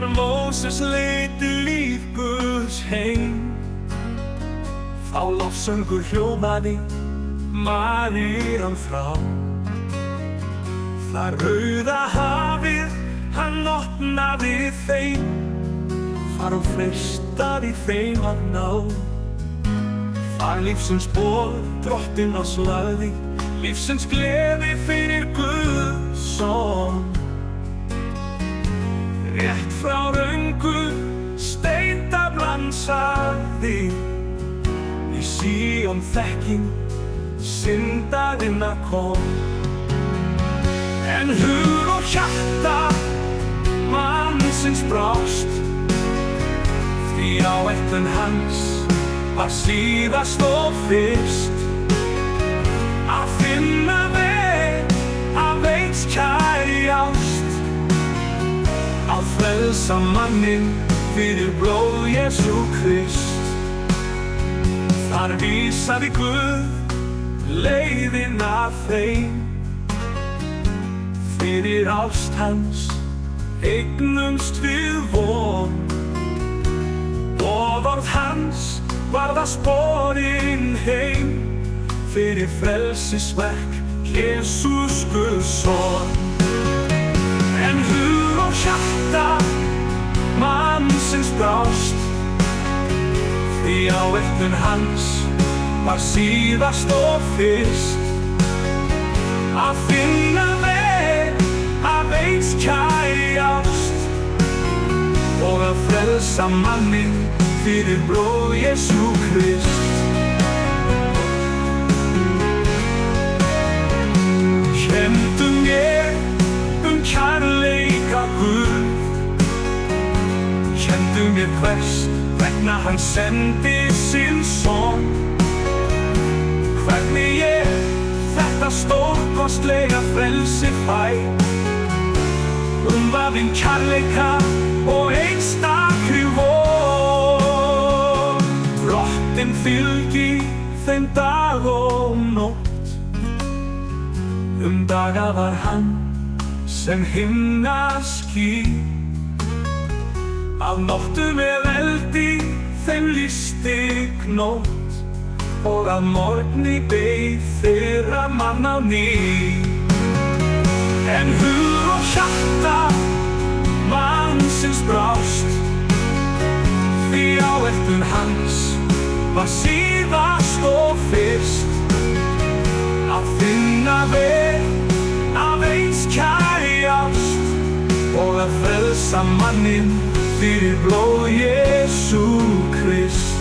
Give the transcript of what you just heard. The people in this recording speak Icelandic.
Þegar Móses leiddi líf Guðs heim, þá lofsöngur hljómaði Maríam frá. Það rauða hafið hann opnaði þeim, far og freistaði þeim að ná. Það lífsins boð Drottinn oss lagði, lífsins gleði fyrir Guðs son. Rétt frá röngu steintaflan sagði, í Síon þekking syndarinnar kom. En hug og hjarta mannsins brást, því áætlun hans var síðast og fyrst að finna veg af eins kærri ást, að frelsa manninn fyrir blóð Jesú Krist. Þar vísaði Guð leiðin að þeim, fyrir ást hans eignumst við von. Boðorð hans varða sporin heim, fyrir frelsisverk Jesús Guðs son. En hug og hjarta mannsins brást, því áætlun hans var síðast og fyrst að finna veg af eins kærri ást, og að frelsa manninn fyrir blóð Jesú Krist. Kenndu mér kærleika Guð, kenndu mér hvers vegna hann sendi sinn son. Hvernig ég þetta stórkostlega frelsi fæ, umvafinn kærleika og einstakri von. Drottinn fylgi þeim dag og nótt, daga var hann sem himnaský. Af nóttu með eldi þeim lýsti gnótt, og að morgni beið þeirra mann á ný. En hug og hjarta mannsins brást, því áætlun hans var síðast og fyrst að finna veg af eins kærri ást, og að frelsa manninn fyrir blóð Jesú Krist.